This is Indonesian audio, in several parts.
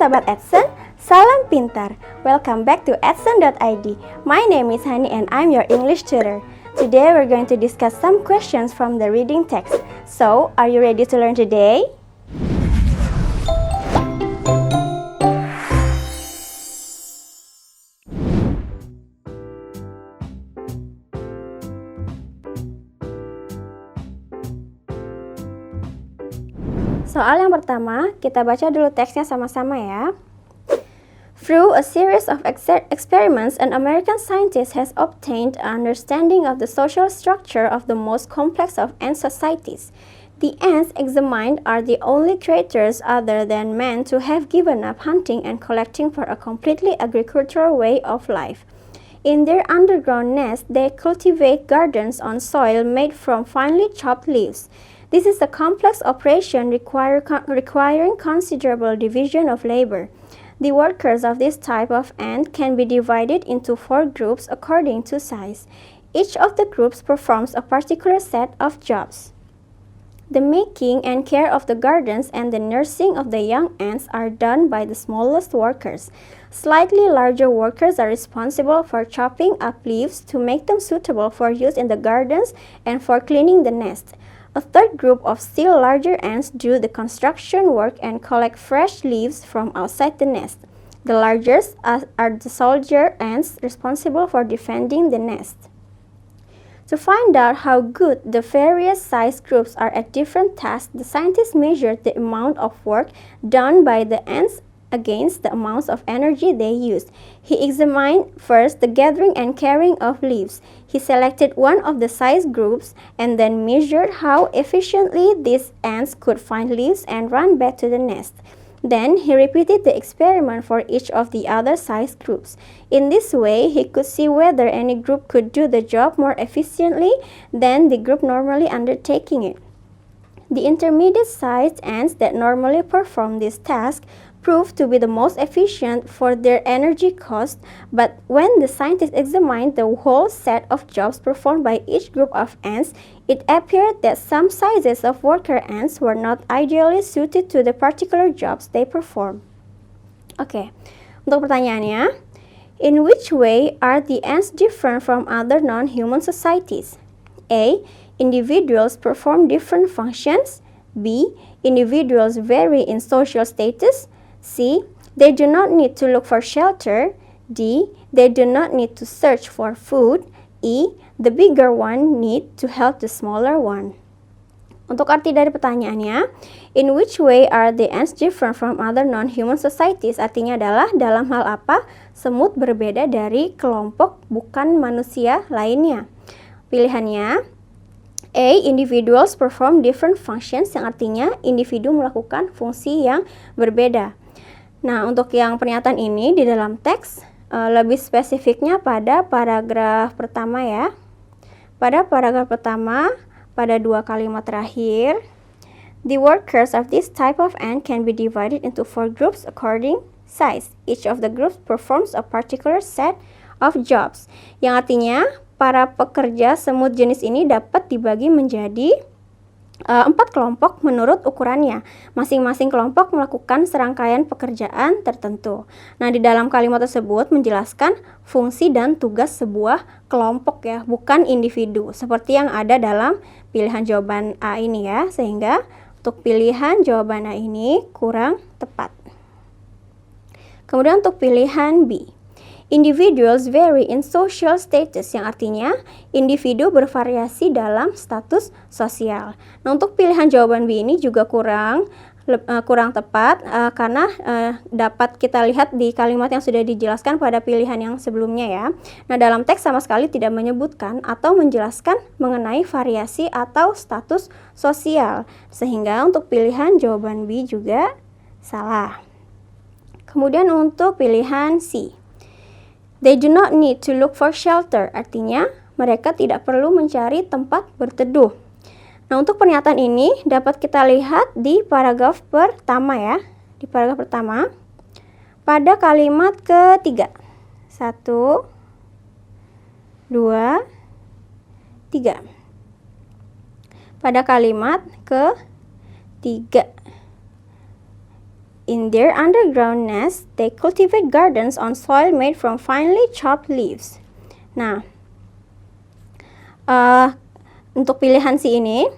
Sobat Edson, salam pintar. Welcome back to edson.id. My name is Hani and I'm your English tutor. Today we're going to discuss some questions from the reading text. So, are you ready to learn today? Soal yang pertama, kita baca dulu teksnya sama-sama ya. Through a series of experiments, an American scientist has obtained an understanding of the social structure of the most complex of ant societies. The ants examined are the only creatures other than man to have given up hunting and collecting for a completely agricultural way of life. In their underground nest, they cultivate gardens on soil made from finely chopped leaves. This is a complex operation requiring considerable division of labor. The workers of this type of ant can be divided into 4 groups according to size. Each of the groups performs a particular set of jobs. The making and care of the gardens and the nursing of the young ants are done by the smallest workers. Slightly larger workers are responsible for chopping up leaves to make them suitable for use in the gardens and for cleaning the nest. A third group of still larger ants do the construction work and collect fresh leaves from outside the nest. The largest are the soldier ants responsible for defending the nest. To find out how good the various size groups are at different tasks, the scientist measured the amount of work done by the ants against the amounts of energy they used. He examined first the gathering and carrying of leaves. He selected one of the size groups and then measured how efficiently these ants could find leaves and run back to the nest. Then he repeated the experiment for each of the other size groups. In this way, he could see whether any group could do the job more efficiently than the group normally undertaking it. The intermediate sized ants that normally perform this task proved to be the most efficient for their energy cost, but when the scientists examined the whole set of jobs performed by each group of ants, it appeared that some sizes of worker ants were not ideally suited to the particular jobs they perform. Oke, untuk pertanyaannya, in which way are the ants different from other non-human societies? A. Individuals perform different functions. B. Individuals vary in social status. C. They do not need to look for shelter. D. They do not need to search for food. E. The bigger one need to help the smaller one. Untuk arti dari pertanyaannya, in which way are the ants different from other non-human societies? Artinya adalah dalam hal apa semut berbeda dari kelompok bukan manusia lainnya. Pilihannya A. Individuals perform different functions, yang artinya individu melakukan fungsi yang berbeda. Nah, untuk yang pernyataan ini di dalam teks lebih spesifiknya pada paragraf pertama ya. Pada paragraf pertama, pada 2 kalimat terakhir, the workers of this type of ant can be divided into 4 groups according size. Each of the groups performs a particular set of jobs. Yang artinya, para pekerja semut jenis ini dapat dibagi menjadi 4 kelompok menurut ukurannya. Masing-masing kelompok melakukan serangkaian pekerjaan tertentu. Nah, di dalam kalimat tersebut menjelaskan fungsi dan tugas sebuah kelompok ya, bukan individu. Seperti yang ada dalam pilihan jawaban A ini ya. Sehingga untuk pilihan jawaban A ini kurang tepat. Kemudian untuk pilihan B. Individuals vary in social status, yang artinya individu bervariasi dalam status sosial. Nah, untuk pilihan jawaban B ini juga kurang tepat karena dapat kita lihat di kalimat yang sudah dijelaskan pada pilihan yang sebelumnya ya. Nah, dalam teks sama sekali tidak menyebutkan atau menjelaskan mengenai variasi atau status sosial, sehingga untuk pilihan jawaban B juga salah. Kemudian untuk pilihan C. They do not need to look for shelter, artinya mereka tidak perlu mencari tempat berteduh. Nah, untuk pernyataan ini dapat kita lihat di paragraf pertama ya. Di paragraf pertama, pada kalimat ketiga. 1, 2, 3. Pada kalimat ketiga. In their underground nest, they cultivate gardens on soil made from finely chopped leaves. Nah, untuk pilihan C ini,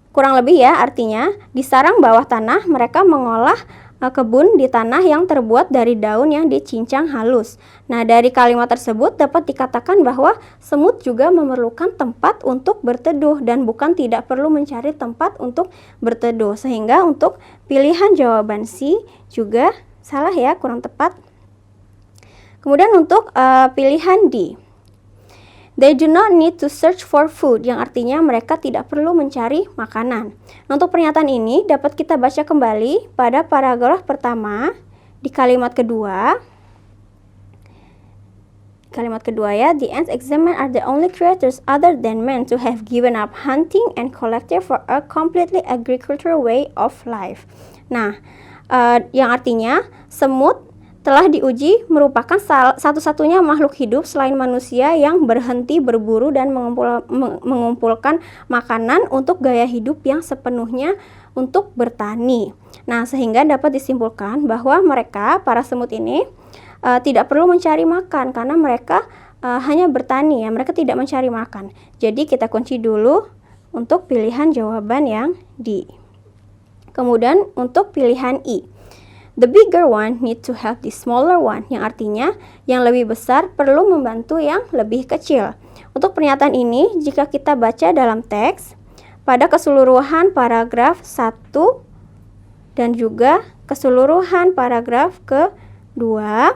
kurang lebih ya artinya, di sarang bawah tanah mereka mengolah kebun di tanah yang terbuat dari daun yang dicincang halus. Nah, dari kalimat tersebut dapat dikatakan bahwa semut juga memerlukan tempat untuk berteduh dan bukan tidak perlu mencari tempat untuk berteduh. Sehingga untuk pilihan jawaban C juga salah ya, kurang tepat. Kemudian untuk pilihan D, they do not need to search for food, yang artinya mereka tidak perlu mencari makanan. Nah, untuk pernyataan ini dapat kita baca kembali pada paragraf pertama di kalimat kedua. Kalimat kedua ya, the ants examined are the only creatures other than men to have given up hunting and collecting for a completely agricultural way of life. Nah, yang artinya semut telah diuji merupakan satu-satunya makhluk hidup selain manusia yang berhenti berburu dan mengumpulkan makanan untuk gaya hidup yang sepenuhnya untuk bertani. Nah, sehingga dapat disimpulkan bahwa mereka, para semut ini, tidak perlu mencari makan karena mereka hanya bertani ya, mereka tidak mencari makan. Jadi kita kunci dulu untuk pilihan jawaban yang D. Kemudian untuk pilihan I, the bigger one need to help the smaller one, yang artinya yang lebih besar perlu membantu yang lebih kecil. Untuk pernyataan ini, jika kita baca dalam teks, pada keseluruhan paragraf 1 dan juga keseluruhan paragraf kedua,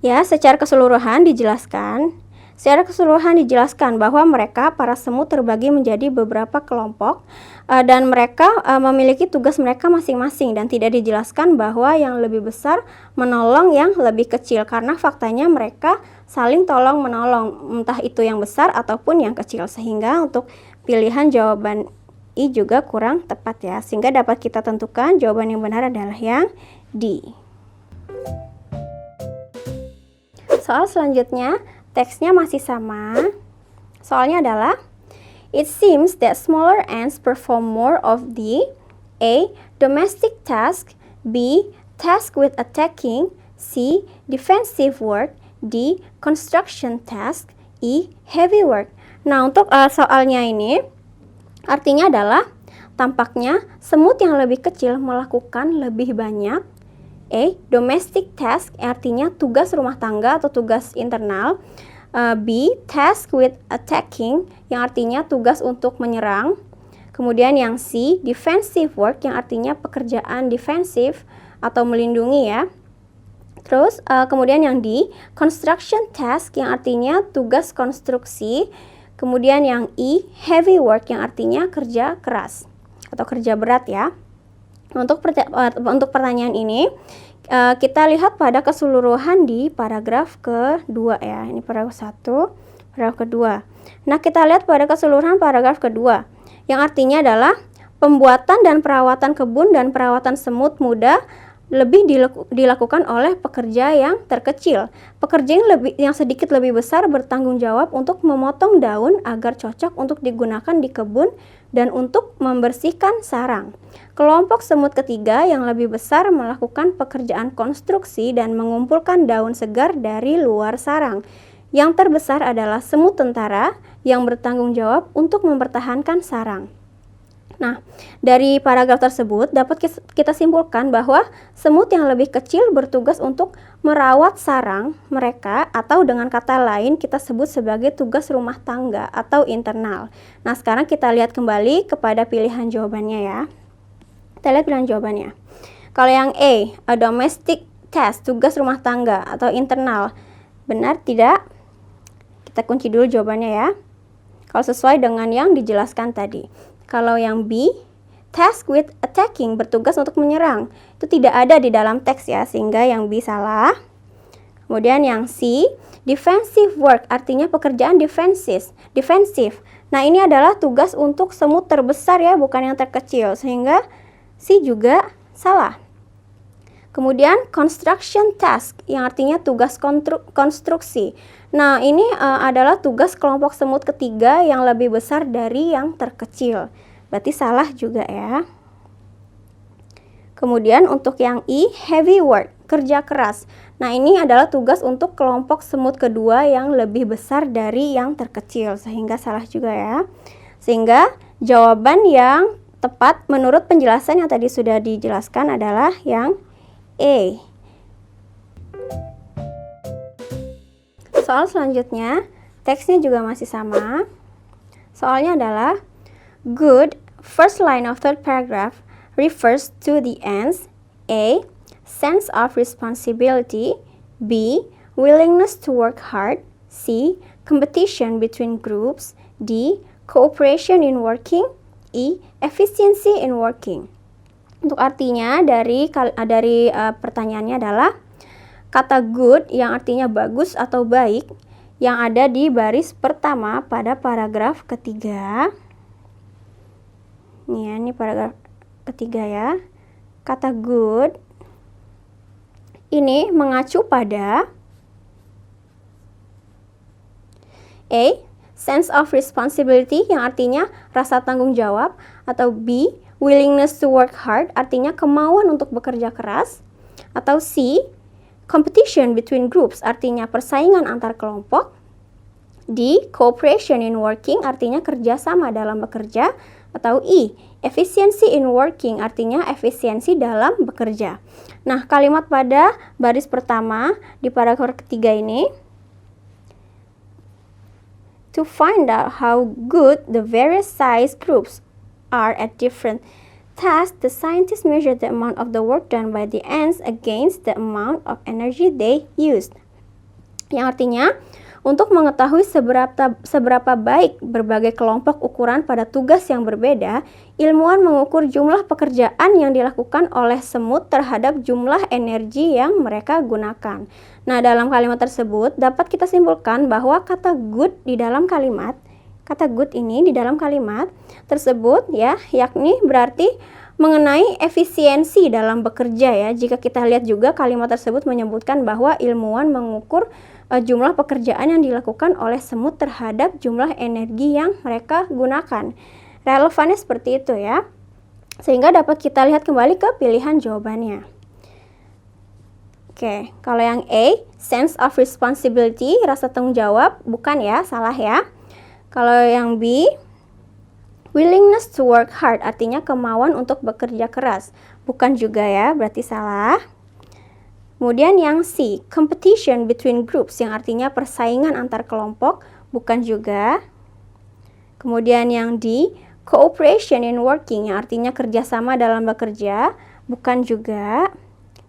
ya, secara keseluruhan dijelaskan bahwa mereka, para semut, terbagi menjadi beberapa kelompok dan mereka memiliki tugas mereka masing-masing dan tidak dijelaskan bahwa yang lebih besar menolong yang lebih kecil karena faktanya mereka saling tolong menolong, entah itu yang besar ataupun yang kecil, sehingga untuk pilihan jawaban I juga kurang tepat ya, sehingga dapat kita tentukan jawaban yang benar adalah yang D. Soal selanjutnya, teksnya masih sama. Soalnya adalah, it seems that smaller ants perform more of the A. Domestic task, B. Task with attacking, C. Defensive work, D. Construction task, E. Heavy work. Nah, untuk soalnya ini artinya adalah tampaknya semut yang lebih kecil melakukan lebih banyak A. Domestic task, artinya tugas rumah tangga atau tugas internal. B. Task with attacking, yang artinya tugas untuk menyerang. Kemudian yang C. Defensive work, yang artinya pekerjaan defensif atau melindungi ya. Terus kemudian yang D. Construction task, yang artinya tugas konstruksi. Kemudian yang E. Heavy work, yang artinya kerja keras atau kerja berat ya. Untuk pertanyaan ini, kita lihat pada keseluruhan di paragraf kedua ya. Ini paragraf 1, paragraf kedua. Nah, kita lihat pada keseluruhan paragraf kedua, yang artinya adalah pembuatan dan perawatan kebun dan perawatan semut muda lebih dilakukan oleh pekerja yang terkecil. Pekerja yang sedikit lebih besar bertanggung jawab untuk memotong daun agar cocok untuk digunakan di kebun dan untuk membersihkan sarang. Kelompok semut ketiga yang lebih besar melakukan pekerjaan konstruksi dan mengumpulkan daun segar dari luar sarang. Yang terbesar adalah semut tentara yang bertanggung jawab untuk mempertahankan sarang. Nah, dari paragraf tersebut dapat kita simpulkan bahwa semut yang lebih kecil bertugas untuk merawat sarang mereka, atau dengan kata lain kita sebut sebagai tugas rumah tangga atau internal. Nah, sekarang kita lihat kembali kepada pilihan jawabannya ya. Kita lihat pilihan jawabannya. Kalau yang A domestic task, tugas rumah tangga atau internal, benar tidak? Kita kunci dulu jawabannya ya. Kalau sesuai dengan yang dijelaskan tadi. Kalau yang B, task with attacking, bertugas untuk menyerang, itu tidak ada di dalam teks ya, sehingga yang B salah. Kemudian yang C, defensive work, artinya pekerjaan defensif. Nah, ini adalah tugas untuk semut terbesar ya, bukan yang terkecil, sehingga C juga salah. Kemudian construction task, yang artinya tugas konstruksi. Nah, ini adalah tugas kelompok semut ketiga yang lebih besar dari yang terkecil. Berarti salah juga ya. Kemudian untuk yang I, heavy work, kerja keras. Nah, ini adalah tugas untuk kelompok semut kedua yang lebih besar dari yang terkecil, sehingga salah juga ya. Sehingga jawaban yang tepat menurut penjelasan yang tadi sudah dijelaskan adalah yang A. Soal selanjutnya, teksnya juga masih sama. Soalnya adalah good, first line of third paragraph refers to the ends A. Sense of responsibility, B. Willingness to work hard, C. Competition between groups, D. Cooperation in working, E. Efficiency in working. Untuk artinya dari pertanyaannya adalah kata good yang artinya bagus atau baik yang ada di baris pertama pada paragraf ketiga. Ini paragraf ketiga ya. Kata good ini mengacu pada A. Sense of responsibility yang artinya rasa tanggung jawab, atau B. Willingness to work hard artinya kemauan untuk bekerja keras, atau C. Competition between groups artinya persaingan antar kelompok, D. Cooperation in working artinya kerjasama dalam bekerja, atau E. Efficiency in working artinya efisiensi dalam bekerja. Nah, kalimat pada baris pertama di paragraf ketiga ini, to find out how good the various size groups are at different tasks, the scientists measure the amount of the work done by the ants against the amount of energy they used. Yang artinya, untuk mengetahui seberapa baik berbagai kelompok ukuran pada tugas yang berbeda, ilmuwan mengukur jumlah pekerjaan yang dilakukan oleh semut terhadap jumlah energi yang mereka gunakan. Nah, dalam kalimat tersebut dapat kita simpulkan bahwa kata good di dalam kalimat tersebut ya, yakni berarti mengenai efisiensi dalam bekerja ya. Jika kita lihat juga kalimat tersebut menyebutkan bahwa ilmuwan mengukur jumlah pekerjaan yang dilakukan oleh semut terhadap jumlah energi yang mereka gunakan. Relevannya seperti itu ya. Sehingga dapat kita lihat kembali ke pilihan jawabannya. Oke, kalau yang A, sense of responsibility, rasa tanggung jawab, bukan ya, salah ya. Kalau yang B, willingness to work hard, artinya kemauan untuk bekerja keras, bukan juga ya, berarti salah. Kemudian yang C, competition between groups, yang artinya persaingan antar kelompok, bukan juga. Kemudian yang D, cooperation in working, yang artinya kerjasama dalam bekerja, bukan juga.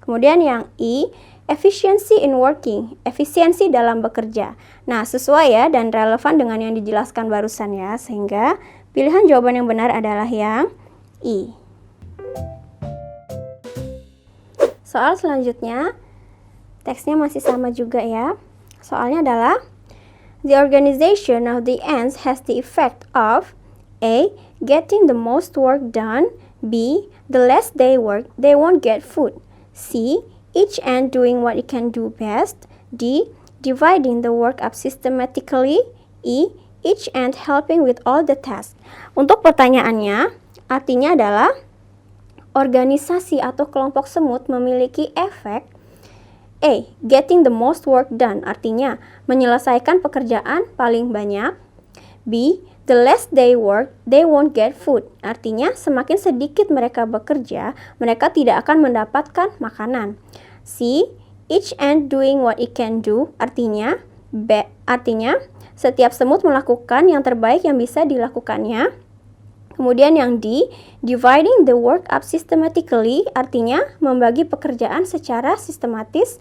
Kemudian yang E, efficiency in working, efisiensi dalam bekerja. Nah, sesuai ya dan relevan dengan yang dijelaskan barusan ya, sehingga pilihan jawaban yang benar adalah yang E. Soal selanjutnya, teksnya masih sama juga ya. Soalnya adalah, the organization of the ants has the effect of A. Getting the most work done, B. The less they work, they won't get food, C. Each ant doing what it can do best, D. Dividing the work up systematically, E. Each ant helping with all the tasks. Untuk pertanyaannya, artinya adalah organisasi atau kelompok semut memiliki efek A. Getting the most work done, artinya menyelesaikan pekerjaan paling banyak. B. The less they work, they won't get food, artinya semakin sedikit mereka bekerja, mereka tidak akan mendapatkan makanan. C. Each ant doing what it can do, artinya setiap semut melakukan yang terbaik yang bisa dilakukannya. Kemudian yang D, dividing the work up systematically, artinya membagi pekerjaan secara sistematis.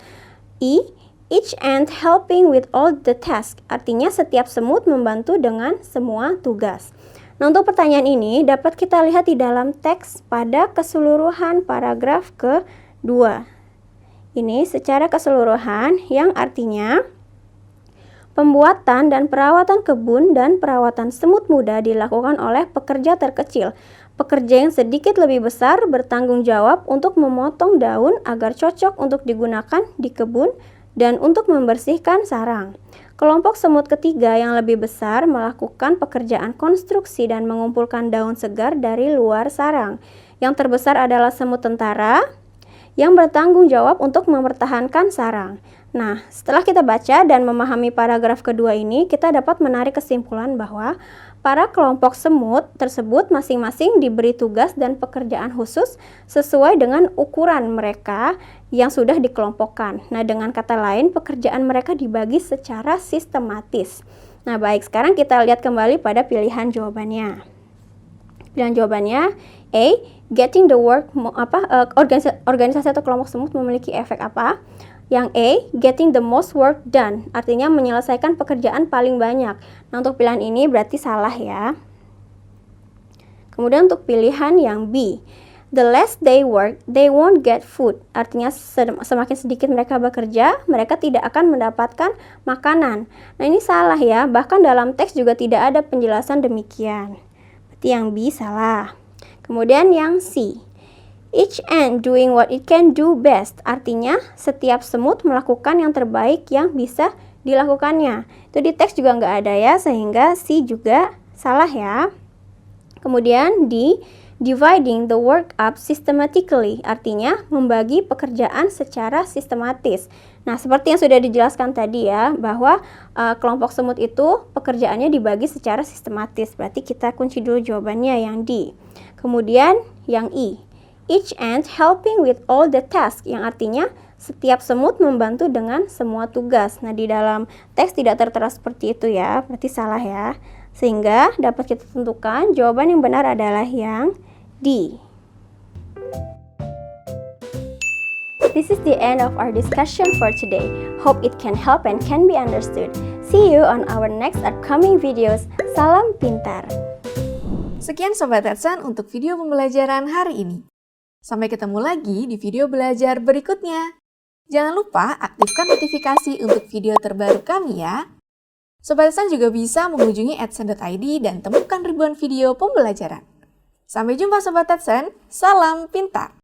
E, each ant helping with all the tasks, artinya setiap semut membantu dengan semua tugas. Nah, untuk pertanyaan ini dapat kita lihat di dalam teks pada keseluruhan paragraf kedua. Ini secara keseluruhan yang artinya pembuatan dan perawatan kebun dan perawatan semut muda dilakukan oleh pekerja terkecil. Pekerja yang sedikit lebih besar bertanggung jawab untuk memotong daun agar cocok untuk digunakan di kebun dan untuk membersihkan sarang. Kelompok semut ketiga yang lebih besar melakukan pekerjaan konstruksi dan mengumpulkan daun segar dari luar sarang. Yang terbesar adalah semut tentara yang bertanggung jawab untuk mempertahankan sarang. Nah, setelah kita baca dan memahami paragraf kedua ini, kita dapat menarik kesimpulan bahwa para kelompok semut tersebut masing-masing diberi tugas dan pekerjaan khusus sesuai dengan ukuran mereka yang sudah dikelompokkan. Nah, dengan kata lain, pekerjaan mereka dibagi secara sistematis. Nah, baik, sekarang kita lihat kembali pada pilihan jawabannya. Pilihan jawabannya A. Getting the work, organisasi atau kelompok semut memiliki efek apa? Yang A, getting the most work done, artinya menyelesaikan pekerjaan paling banyak. Nah, untuk pilihan ini berarti salah ya. Kemudian untuk pilihan yang B, the less they work, they won't get food. Artinya semakin sedikit mereka bekerja, mereka tidak akan mendapatkan makanan. Nah, ini salah ya, bahkan dalam teks juga tidak ada penjelasan demikian. Berarti yang B salah. Kemudian yang C, each ant doing what it can do best, artinya setiap semut melakukan yang terbaik yang bisa dilakukannya. Itu di teks juga nggak ada ya, sehingga C juga salah ya. Kemudian D, dividing the work up systematically, artinya membagi pekerjaan secara sistematis. Nah, seperti yang sudah dijelaskan tadi ya, bahwa kelompok semut itu pekerjaannya dibagi secara sistematis. Berarti kita kunci dulu jawabannya yang D. Kemudian yang E, each ant helping with all the tasks, yang artinya setiap semut membantu dengan semua tugas. Nah, di dalam teks tidak tertera seperti itu ya, berarti salah ya. Sehingga dapat kita tentukan jawaban yang benar adalah yang D. This is the end of our discussion for today. Hope it can help and can be understood. See you on our next upcoming videos. Salam pintar. Sekian Sobat Edson untuk video pembelajaran hari ini. Sampai ketemu lagi di video belajar berikutnya. Jangan lupa aktifkan notifikasi untuk video terbaru kami ya. Sobat Edson juga bisa mengunjungi edson.id dan temukan ribuan video pembelajaran. Sampai jumpa Sobat Edson, salam pintar!